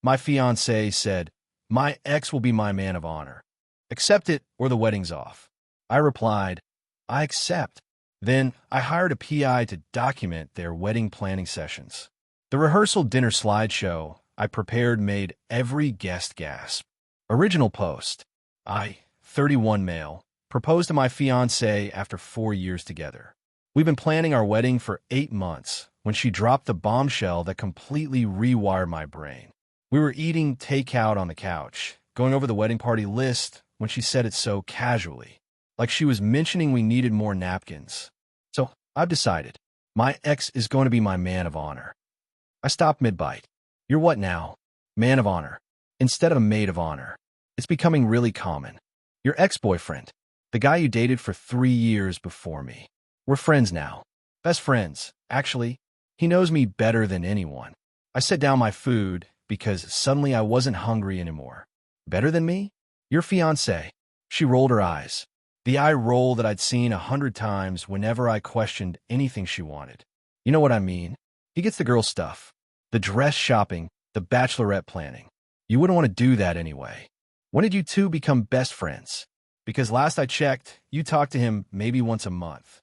My fiancé said, "My ex will be my man of honor. Accept it or the wedding's off." I replied, "I accept." Then I hired a PI to document their wedding planning sessions. The rehearsal dinner slideshow I prepared made every guest gasp. Original post. I, 31 male, proposed to my fiancée after 4 years together. We've been planning our wedding for 8 months when she dropped the bombshell that completely rewired my brain. We were eating takeout on the couch, going over the wedding party list when she said it so casually, like she was mentioning we needed more napkins. So I've decided, my ex is going to be my man of honor. I stopped mid-bite. You're what now? Man of honor. Instead of a maid of honor. It's becoming really common. Your ex-boyfriend, the guy you dated for 3 years before me. We're friends now. Best friends. Actually, he knows me better than anyone. I set down my food because suddenly I wasn't hungry anymore. Better than me? Your fiancé. She rolled her eyes. The eye roll that I'd seen 100 times whenever I questioned anything she wanted. You know what I mean? He gets the girl stuff. The dress shopping, the bachelorette planning. You wouldn't want to do that anyway. When did you two become best friends? Because last I checked, you talked to him maybe once a month.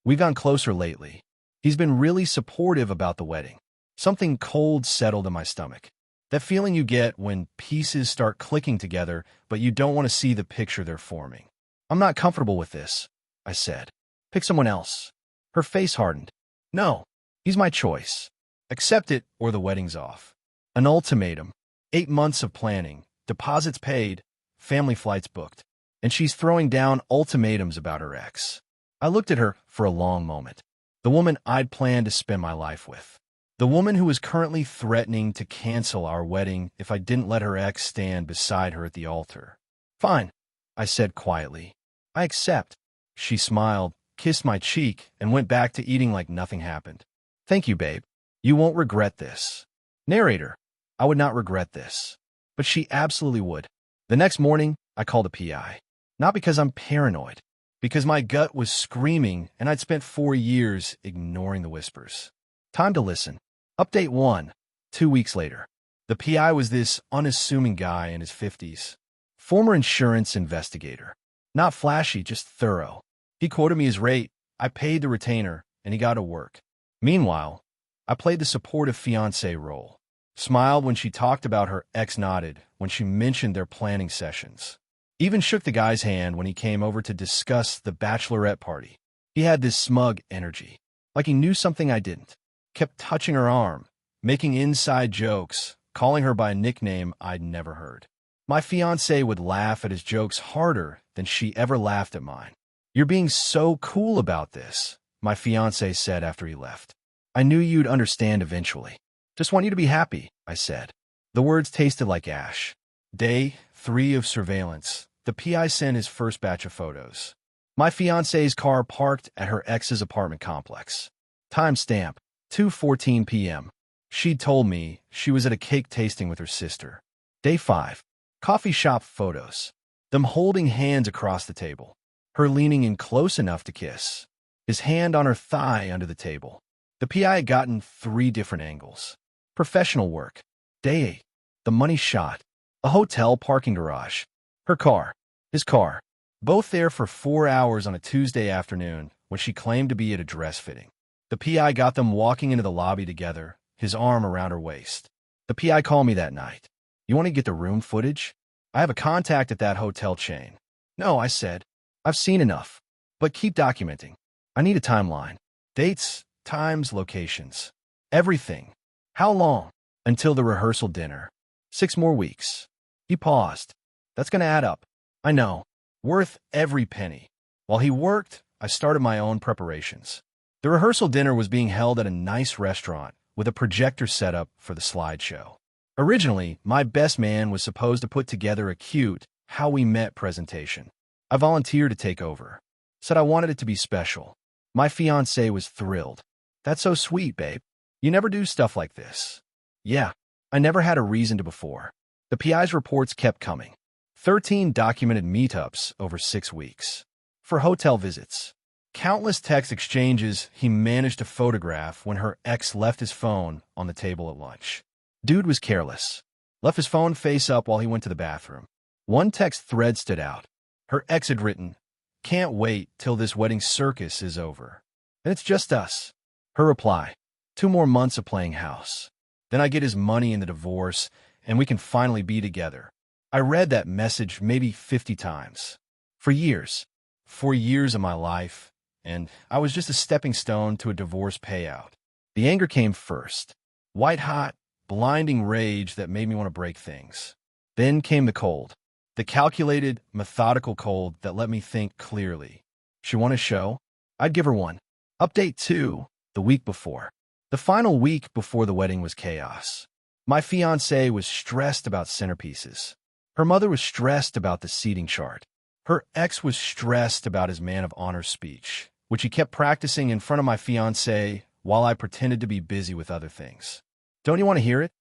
We've gotten closer lately. He's been really supportive about the wedding. Something cold settled in my stomach. That feeling you get when pieces start clicking together, but you don't want to see the picture they're forming. I'm not comfortable with this, I said. Pick someone else. Her face hardened. No, he's my choice. Accept it or the wedding's off. An ultimatum. 8 months of planning. Deposits paid. Family flights booked. And she's throwing down ultimatums about her ex. I looked at her for a long moment. The woman I'd planned to spend my life with. The woman who was currently threatening to cancel our wedding if I didn't let her ex stand beside her at the altar. Fine, I said quietly. I accept. She smiled, kissed my cheek, and went back to eating like nothing happened. Thank you, babe. You won't regret this. Narrator, I would not regret this. But she absolutely would. The next morning, I called a PI. Not because I'm paranoid, because my gut was screaming and I'd spent 4 years ignoring the whispers. Time to listen. Update 1. 2 weeks later. The PI was this unassuming guy in his 50s. Former insurance investigator. Not flashy, just thorough. He quoted me his rate, I paid the retainer, and he got to work. Meanwhile, I played the supportive fiancé role. Smiled when she talked about her ex, nodded when she mentioned their planning sessions. Even shook the guy's hand when he came over to discuss the bachelorette party. He had this smug energy, like he knew something I didn't. Kept touching her arm, making inside jokes, calling her by a nickname I'd never heard. My fiancé would laugh at his jokes harder than she ever laughed at mine. You're being so cool about this, my fiancé said after he left. I knew you'd understand eventually. Just want you to be happy, I said. The words tasted like ash. Day 3 of surveillance. The PI sent his first batch of photos. My fiancé's car parked at her ex's apartment complex. Timestamp, 2:14 p.m. She'd told me she was at a cake tasting with her sister. Day 5. Coffee shop photos. Them holding hands across the table. Her leaning in close enough to kiss. His hand on her thigh under the table. The PI had gotten 3 different angles. Professional work. Day 8. The money shot. A hotel parking garage. Her car. His car. Both there for 4 hours on a Tuesday afternoon when she claimed to be at a dress fitting. The PI got them walking into the lobby together, his arm around her waist. The PI called me that night. You want to get the room footage? I have a contact at that hotel chain. No, I said. I've seen enough. But keep documenting. I need a timeline. Dates, times, locations. Everything. How long? Until the rehearsal dinner. 6 more weeks. He paused. That's going to add up. I know. Worth every penny. While he worked, I started my own preparations. The rehearsal dinner was being held at a nice restaurant with a projector set up for the slideshow. Originally, my best man was supposed to put together a cute how we met presentation. I volunteered to take over. Said I wanted it to be special. My fiancé was thrilled. That's so sweet, babe. You never do stuff like this. Yeah, I never had a reason to before. The PI's reports kept coming. 13 documented meetups over 6 weeks. For hotel visits. Countless text exchanges he managed to photograph when her ex left his phone on the table at lunch. Dude was careless. left his phone face up while he went to the bathroom. One text thread stood out. Her ex had written, "Can't wait till this wedding circus is over. And it's just us." Her reply, "2 more months of playing house. Then I get his money in the divorce, and we can finally be together." I read that message maybe 50 times. For years. 4 years of my life, and I was just a stepping stone to a divorce payout. The anger came first. White-hot, blinding rage that made me want to break things. Then came the cold. The calculated, methodical cold that let me think clearly. She won a show? I'd give her one. Update 2, the week before. The final week before the wedding was chaos. My fiancée was stressed about centerpieces. Her mother was stressed about the seating chart. Her ex was stressed about his man of honor speech, which he kept practicing in front of my fiancée while I pretended to be busy with other things. "Don't you want to hear it?"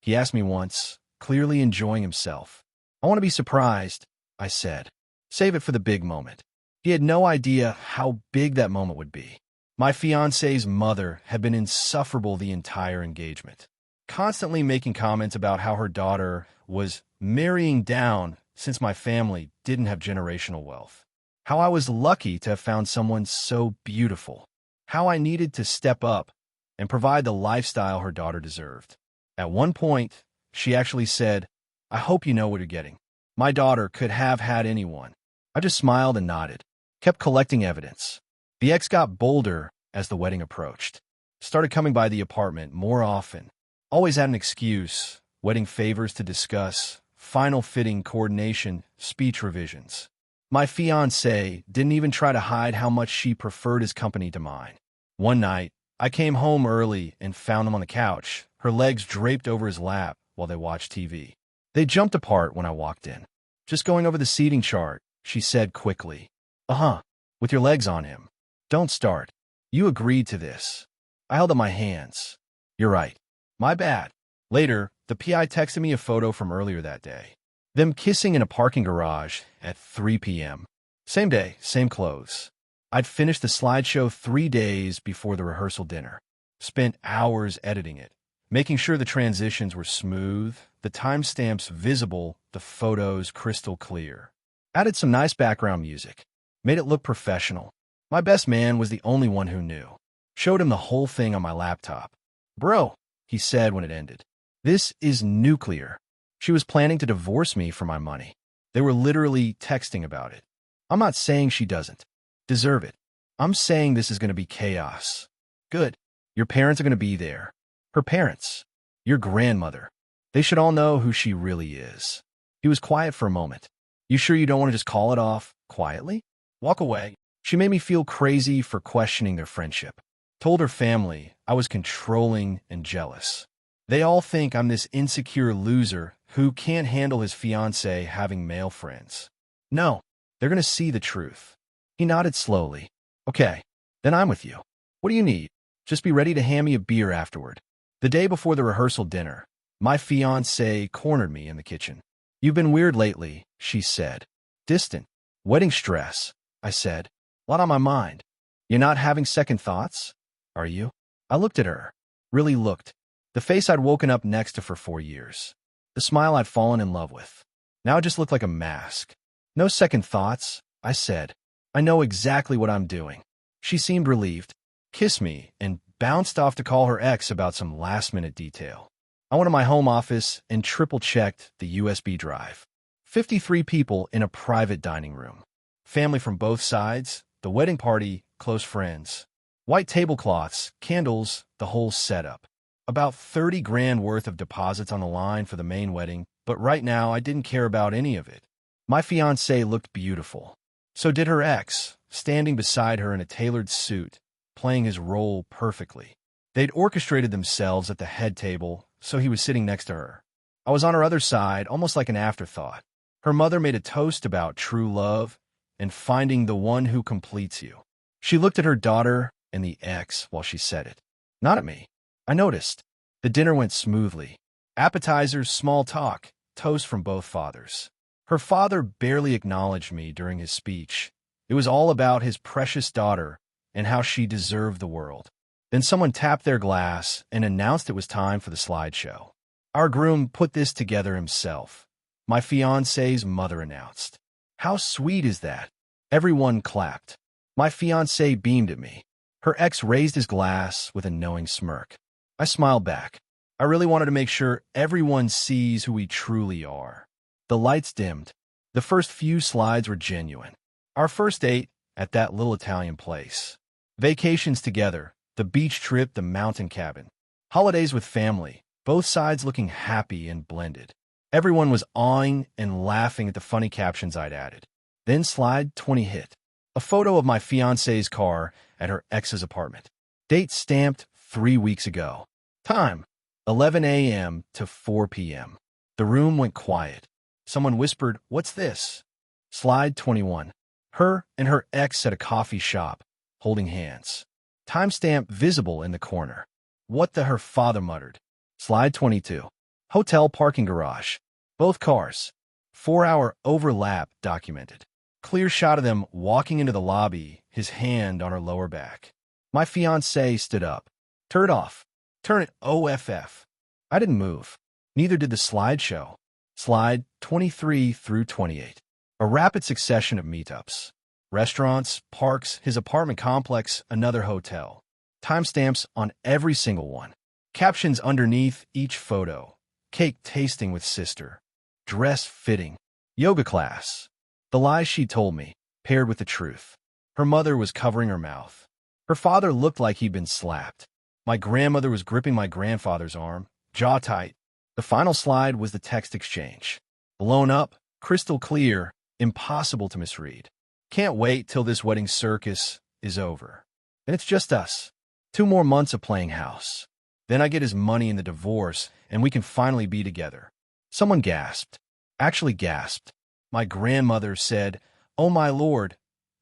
he asked me once, clearly enjoying himself. "I want to be surprised," I said. "Save it for the big moment." He had no idea how big that moment would be. My fiancée's mother had been insufferable the entire engagement, constantly making comments about how her daughter was marrying down since my family didn't have generational wealth. How I was lucky to have found someone so beautiful. How I needed to step up and provide the lifestyle her daughter deserved. At one point, she actually said, "I hope you know what you're getting. My daughter could have had anyone." I just smiled and nodded, kept collecting evidence. The ex got bolder as the wedding approached. Started coming by the apartment more often. Always had an excuse, wedding favors to discuss, final fitting coordination, speech revisions. My fiancée didn't even try to hide how much she preferred his company to mine. One night, I came home early and found him on the couch, her legs draped over his lap while they watched TV. They jumped apart when I walked in. "Just going over the seating chart," she said quickly. "Uh-huh, with your legs on him. Don't start. You agreed to this." I held up my hands. "You're right. My bad." Later, the PI texted me a photo from earlier that day. Them kissing in a parking garage at 3 p.m. Same day, same clothes. I'd finished the slideshow 3 days before the rehearsal dinner. Spent hours editing it, making sure the transitions were smooth, the timestamps visible, the photos crystal clear. Added some nice background music. Made it look professional. My best man was the only one who knew. Showed him the whole thing on my laptop. "Bro," he said when it ended. "This is nuclear." She was planning to divorce me for my money. They were literally texting about it. I'm not saying she doesn't deserve it. I'm saying this is going to be chaos. Good. Your parents are going to be there. Her parents. Your grandmother. They should all know who she really is. He was quiet for a moment. "You sure you don't want to just call it off quietly? Walk away." She made me feel crazy for questioning their friendship. Told her family I was controlling and jealous. They all think I'm this insecure loser who can't handle his fiancée having male friends. No, they're going to see the truth. He nodded slowly. "Okay, then I'm with you. What do you need? Just be ready to hand me a beer afterward." The day before the rehearsal dinner, my fiancée cornered me in the kitchen. "You've been weird lately," she said. "Distant. Wedding stress," I said. "A lot on my mind." "You're not having second thoughts? Are you?" I looked at her. Really looked. The face I'd woken up next to for 4 years. The smile I'd fallen in love with. Now it just looked like a mask. "No second thoughts," I said. "I know exactly what I'm doing." She seemed relieved, kissed me, and bounced off to call her ex about some last-minute detail. I went to my home office and triple-checked the USB drive. 53 people in a private dining room. Family from both sides, the wedding party, close friends. White tablecloths, candles, the whole setup. About 30 grand worth of deposits on the line for the main wedding, but right now I didn't care about any of it. My fiancée looked beautiful. So did her ex, standing beside her in a tailored suit, playing his role perfectly. They'd orchestrated themselves at the head table, so he was sitting next to her. I was on her other side, almost like an afterthought. Her mother made a toast about true love and finding the one who completes you. She looked at her daughter and the ex while she said it. Not at me. I noticed. The dinner went smoothly. Appetizers, small talk, toast from both fathers. Her father barely acknowledged me during his speech. It was all about his precious daughter and how she deserved the world. Then someone tapped their glass and announced it was time for the slideshow. Our groom put this together himself, my fiancée's mother announced. How sweet is that? Everyone clapped. My fiancée beamed at me. Her ex raised his glass with a knowing smirk. I smiled back. I really wanted to make sure everyone sees who we truly are. The lights dimmed. The first few slides were genuine. Our first date at that little Italian place. Vacations together, the beach trip, the mountain cabin. Holidays with family, both sides looking happy and blended. Everyone was awing and laughing at the funny captions I'd added. Then slide 20 hit. A photo of my fiancée's car at her ex's apartment. Date stamped 3 weeks ago. Time, 11 a.m. to 4 p.m. The room went quiet. Someone whispered, "What's this?" Slide 21. Her and her ex at a coffee shop, holding hands. Timestamp visible in the corner. What the her father muttered. Slide 22. Hotel parking garage. Both cars. 4-hour overlap documented. Clear shot of them walking into the lobby, his hand on her lower back. My fiancée stood up. Turn it off. Turn it OFF. I didn't move. Neither did the slideshow. Slide 23 through 28. A rapid succession of meetups. Restaurants, parks, his apartment complex, another hotel. Timestamps on every single one. Captions underneath each photo. Cake tasting with sister. Dress fitting. Yoga class. The lies she told me, paired with the truth. Her mother was covering her mouth. Her father looked like he'd been slapped. My grandmother was gripping my grandfather's arm, jaw tight. The final slide was the text exchange. Blown up, crystal clear, impossible to misread. Can't wait till this wedding circus is over. And it's just us. 2 more months of playing house. Then I get his money in the divorce, and we can finally be together. Someone gasped. Actually gasped. My grandmother said, "Oh my Lord,"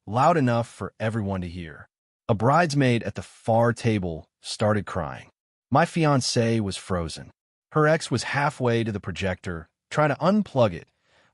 loud enough for everyone to hear. A bridesmaid at the far table started crying. My fiancée was frozen. Her ex was halfway to the projector, trying to unplug it,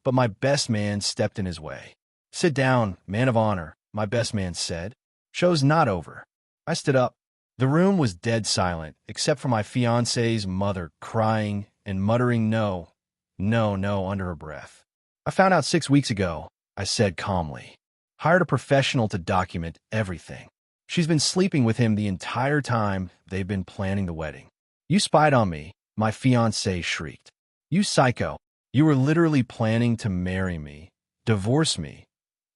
but my best man stepped in his way. "Sit down, man of honor," my best man said. "Show's not over." I stood up. The room was dead silent, except for my fiancée's mother crying and muttering no, no, no under her breath. "I found out 6 weeks ago," I said calmly. "Hired a professional to document everything. She's been sleeping with him the entire time they've been planning the wedding." "You spied on me," my fiancée shrieked. "You psycho. You were literally planning to marry me, divorce me,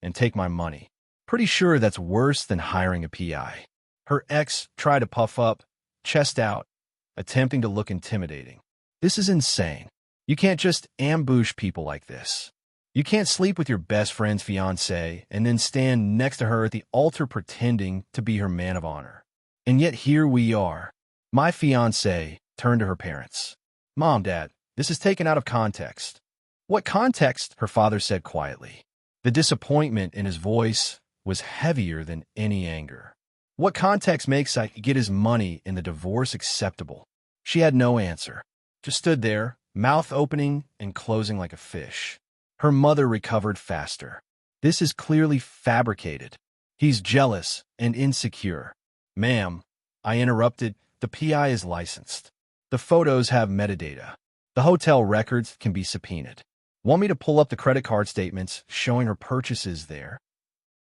and take my money. Pretty sure that's worse than hiring a PI." Her ex tried to puff up, chest out, attempting to look intimidating. "This is insane. You can't just ambush people like this. You can't sleep with your best friend's fiancé and then stand next to her at the altar pretending to be her man of honor." And yet here we are. My fiancé turned to her parents. "Mom, Dad, this is taken out of context." "What context?" her father said quietly. The disappointment in his voice was heavier than any anger. "What context makes I get his money in the divorce acceptable?" She had no answer. Just stood there, mouth opening and closing like a fish. Her mother recovered faster. "This is clearly fabricated. He's jealous and insecure." "Ma'am," I interrupted, "the PI is licensed. The photos have metadata. The hotel records can be subpoenaed. Want me to pull up the credit card statements showing her purchases there?"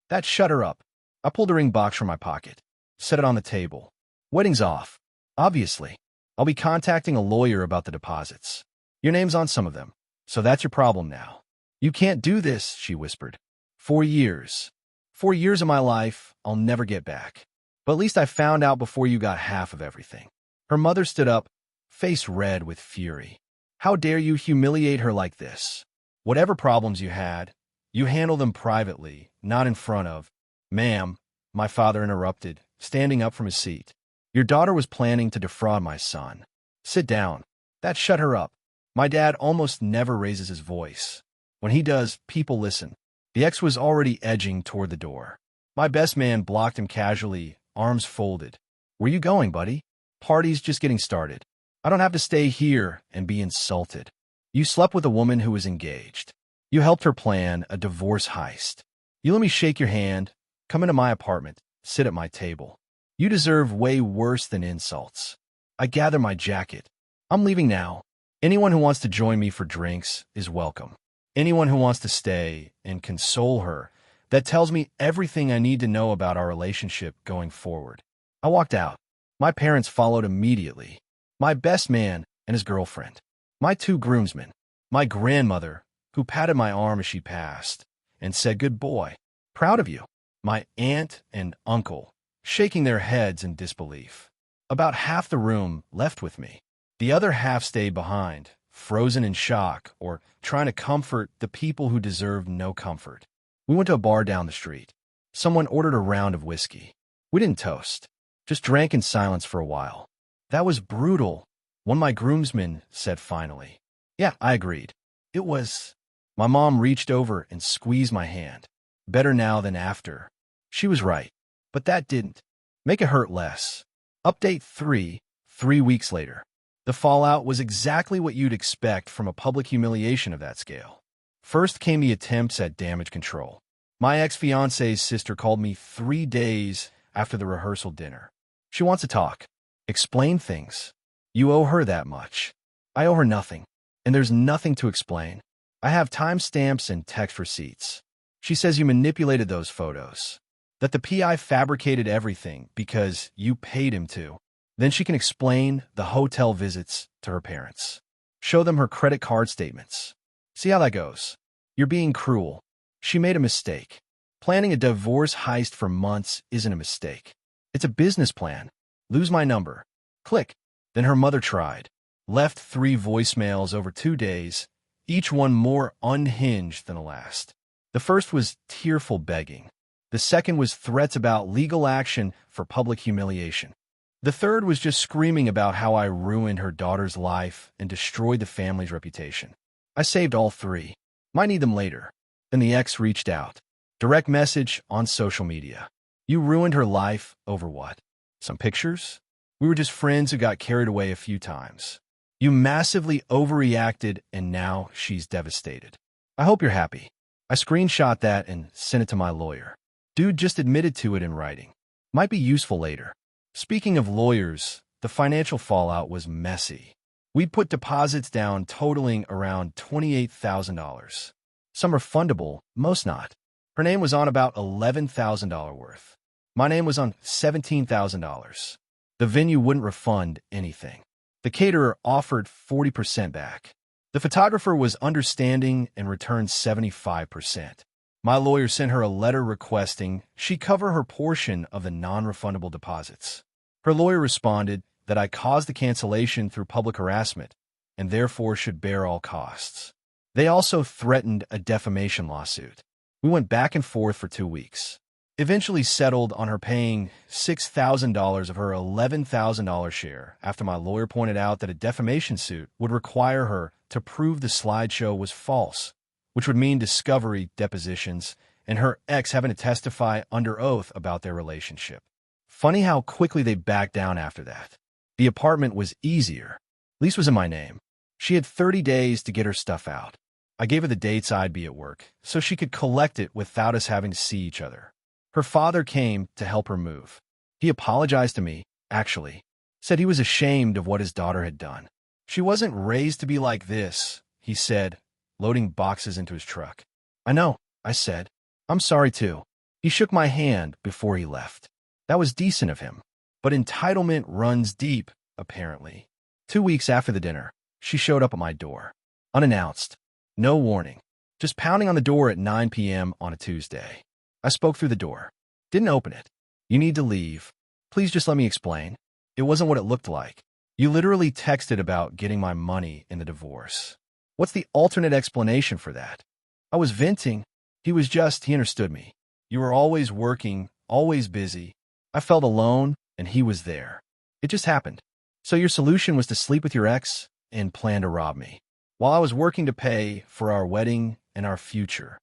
That shut her up. I pulled a ring box from my pocket, set it on the table. "Wedding's off. Obviously. I'll be contacting a lawyer about the deposits. Your name's on some of them, so that's your problem now." "You can't do this," she whispered. 4 years. 4 years of my life I'll never get back. But at least I found out before you got half of everything." Her mother stood up, face red with fury. "How dare you humiliate her like this? Whatever problems you had, you handle them privately, not in front of—" "Ma'am," my father interrupted, standing up from his seat. "Your daughter was planning to defraud my son. Sit down." That shut her up. My dad almost never raises his voice. When he does, people listen. The ex was already edging toward the door. My best man blocked him casually, arms folded. "Where you going, buddy? Party's just getting started. I don't have to stay here and be insulted. You slept with a woman who was engaged. You helped her plan a divorce heist. You let me shake your hand, come into my apartment, sit at my table. You deserve way worse than insults." I gather my jacket. "I'm leaving now. Anyone who wants to join me for drinks is welcome. Anyone who wants to stay and console her, that tells me everything I need to know about our relationship going forward. I walked out. My parents followed immediately. My best man and his girlfriend. My 2 groomsmen. My grandmother, who patted my arm as she passed and said, "Good boy. Proud of you." My aunt and uncle, shaking their heads in disbelief. About half the room left with me. The other half stayed behind, frozen in shock or trying to comfort the people who deserved no comfort. We went to a bar down the street. Someone ordered a round of whiskey. We didn't toast, just drank in silence for a while. "That was brutal," one of my groomsmen said finally. Yeah, I agreed. It was. My mom reached over and squeezed my hand. Better now than after. She was right, but that didn't make it hurt less. Update 3, 3 weeks later. The fallout was exactly what you'd expect from a public humiliation of that scale. First came the attempts at damage control. My ex-fiancée's sister called me 3 days after the rehearsal dinner. She wants to talk. Explain things. You owe her that much. I owe her nothing, and there's nothing to explain. I have timestamps and text receipts. She says you manipulated those photos, that the PI fabricated everything because you paid him to. Then she can explain the hotel visits to her parents. Show them her credit card statements. See how that goes. You're being cruel. She made a mistake. Planning a divorce heist for months isn't a mistake. It's a business plan. Lose my number. Click. Then her mother tried. Left 3 voicemails over 2 days, each one more unhinged than the last. The first was tearful begging. The second was threats about legal action for public humiliation. The third was just screaming about how I ruined her daughter's life and destroyed the family's reputation. I saved all 3. Might need them later. Then the ex reached out. Direct message on social media. You ruined her life over what? Some pictures? We were just friends who got carried away a few times. You massively overreacted and now she's devastated. I hope you're happy. I screenshot that and sent it to my lawyer. Dude just admitted to it in writing. Might be useful later. Speaking of lawyers, the financial fallout was messy. We'd put deposits down totaling around $28,000. Some are fundable, most not. Her name was on about $11,000 worth. My name was on $17,000. The venue wouldn't refund anything. The caterer offered 40% back. The photographer was understanding and returned 75%. My lawyer sent her a letter requesting she cover her portion of the non-refundable deposits. Her lawyer responded that I caused the cancellation through public harassment and therefore should bear all costs. They also threatened a defamation lawsuit. We went back and forth for 2 weeks. Eventually settled on her paying $6,000 of her $11,000 share after my lawyer pointed out that a defamation suit would require her to prove the slideshow was false, which would mean discovery depositions and her ex having to testify under oath about their relationship. Funny how quickly they backed down after that. The apartment was easier. Lease was in my name. She had 30 days to get her stuff out. I gave her the dates I'd be at work so she could collect it without us having to see each other. Her father came to help her move. He apologized to me, actually. Said he was ashamed of what his daughter had done. She wasn't raised to be like this, he said, loading boxes into his truck. I know, I said. I'm sorry too. He shook my hand before he left. That was decent of him. But entitlement runs deep, apparently. 2 weeks after the dinner, she showed up at my door. Unannounced. No warning. Just pounding on the door at 9 p.m. on a Tuesday. I spoke through the door. Didn't open it. You need to leave. Please just let me explain. It wasn't what it looked like. You literally texted about getting my money in the divorce. What's the alternate explanation for that? I was venting. He understood me. You were always working, always busy. I felt alone, and he was there. It just happened. So your solution was to sleep with your ex and plan to rob me, while I was working to pay for our wedding and our future.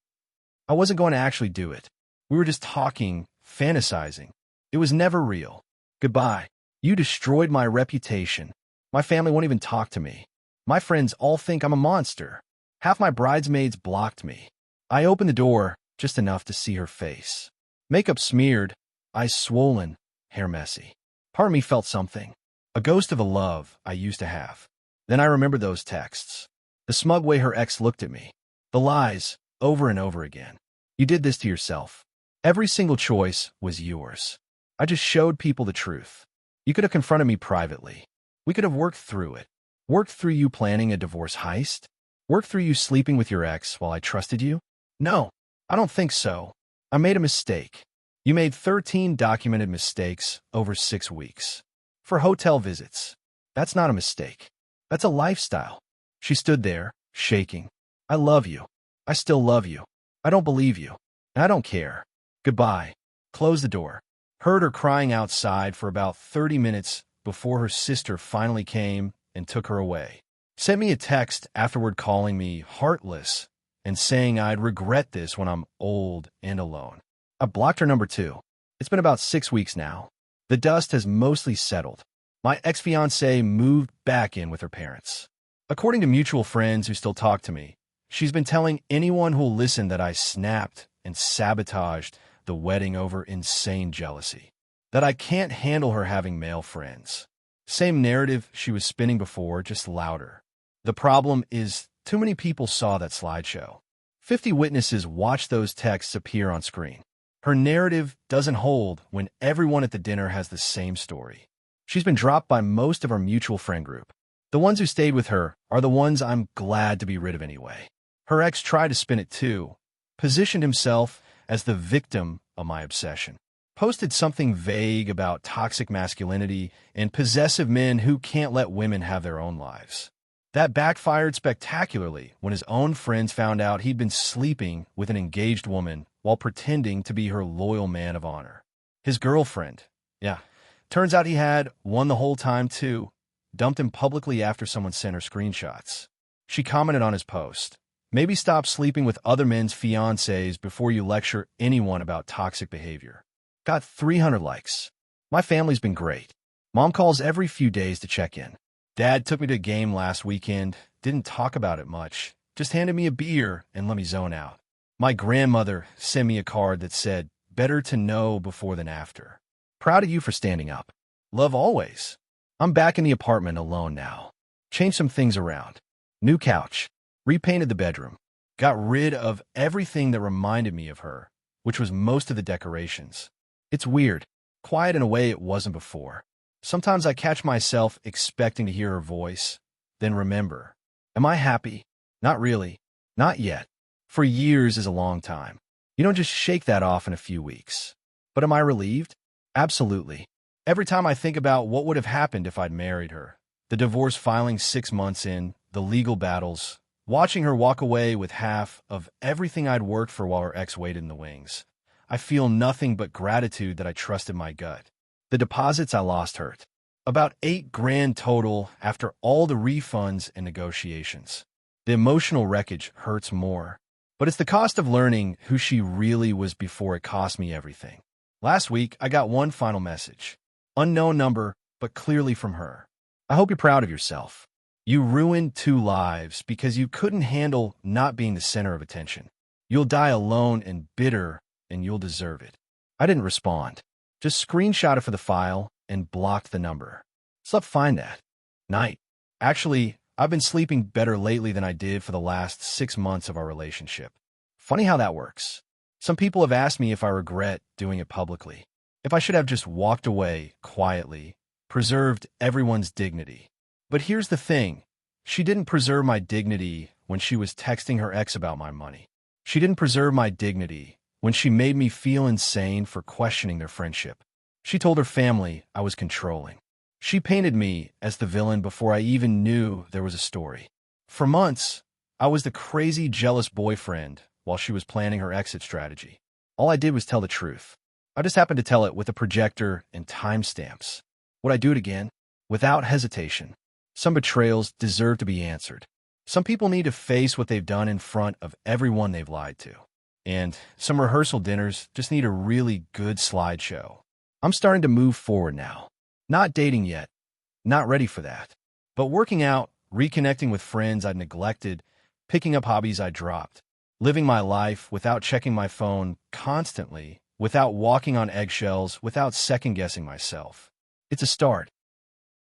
I wasn't going to actually do it. We were just talking, fantasizing. It was never real. Goodbye. You destroyed my reputation. My family won't even talk to me. My friends all think I'm a monster. Half my bridesmaids blocked me. I opened the door just enough to see her face. Makeup smeared, eyes swollen, hair messy. Part of me felt something. A ghost of a love I used to have. Then I remembered those texts. The smug way her ex looked at me. The lies, over and over again. You did this to yourself. Every single choice was yours. I just showed people the truth. You could have confronted me privately. We could have worked through it. Worked through you planning a divorce heist? Worked through you sleeping with your ex while I trusted you? No, I don't think so. I made a mistake. You made 13 documented mistakes over 6 weeks. For hotel visits. That's not a mistake. That's a lifestyle. She stood there, shaking. I love you. I still love you. I don't believe you. And I don't care. Goodbye. Close the door. Heard her crying outside for about 30 minutes before her sister finally came and took her away. Sent me a text afterward calling me heartless and saying I'd regret this when I'm old and alone. I blocked her number 2. It's been about 6 weeks now. The dust has mostly settled. My ex-fiancée moved back in with her parents. According to mutual friends who still talk to me, she's been telling anyone who'll listen that I snapped and sabotaged the wedding over insane jealousy. That I can't handle her having male friends. Same narrative she was spinning before, just louder. The problem is too many people saw that slideshow. 50 witnesses watched those texts appear on screen. Her narrative doesn't hold when everyone at the dinner has the same story. She's been dropped by most of our mutual friend group. The ones who stayed with her are the ones I'm glad to be rid of anyway. Her ex tried to spin it too, positioned himself as the victim of my obsession. Posted something vague about toxic masculinity and possessive men who can't let women have their own lives. That backfired spectacularly when his own friends found out he'd been sleeping with an engaged woman while pretending to be her loyal man of honor. His girlfriend, turns out he had one the whole time too, dumped him publicly after someone sent her screenshots. She commented on his post, "Maybe stop sleeping with other men's fiancés before you lecture anyone about toxic behavior." Got 300 likes. My family's been great. Mom calls every few days to check in. Dad took me to a game last weekend, didn't talk about it much, just handed me a beer and let me zone out. My grandmother sent me a card that said, "Better to know before than after. Proud of you for standing up. Love always." I'm back in the apartment alone now. Changed some things around. New couch. Repainted the bedroom. Got rid of everything that reminded me of her, which was most of the decorations. It's weird. Quiet in a way it wasn't before. Sometimes I catch myself expecting to hear her voice, then remember. Am I happy? Not really. Not yet. For years is a long time. You don't just shake that off in a few weeks. But am I relieved? Absolutely. Every time I think about what would have happened if I'd married her, the divorce filing 6 months in, the legal battles, watching her walk away with half of everything I'd worked for while her ex waited in the wings, I feel nothing but gratitude that I trusted my gut. The deposits I lost hurt. About $8,000 total after all the refunds and negotiations. The emotional wreckage hurts more. But it's the cost of learning who she really was before it cost me everything. Last week, I got one final message. Unknown number, but clearly from her. I hope you're proud of yourself. You ruined 2 lives because you couldn't handle not being the center of attention. You'll die alone and bitter, and you'll deserve it. I didn't respond. Just screenshot it for the file and blocked the number. Slept fine that night. Actually, I've been sleeping better lately than I did for the last 6 months of our relationship. Funny how that works. Some people have asked me if I regret doing it publicly. If I should have just walked away quietly, preserved everyone's dignity. But here's the thing. She didn't preserve my dignity when she was texting her ex about my money. She didn't preserve my dignity when she made me feel insane for questioning their friendship. She told her family I was controlling. She painted me as the villain before I even knew there was a story. For months, I was the crazy, jealous boyfriend while she was planning her exit strategy. All I did was tell the truth. I just happened to tell it with a projector and timestamps. Would I do it again? Without hesitation. Some betrayals deserve to be answered. Some people need to face what they've done in front of everyone they've lied to. And some rehearsal dinners just need a really good slideshow. I'm starting to move forward now. Not dating yet. Not ready for that. But working out, reconnecting with friends I'd neglected, picking up hobbies I dropped, living my life without checking my phone constantly, without walking on eggshells, without second-guessing myself. It's a start.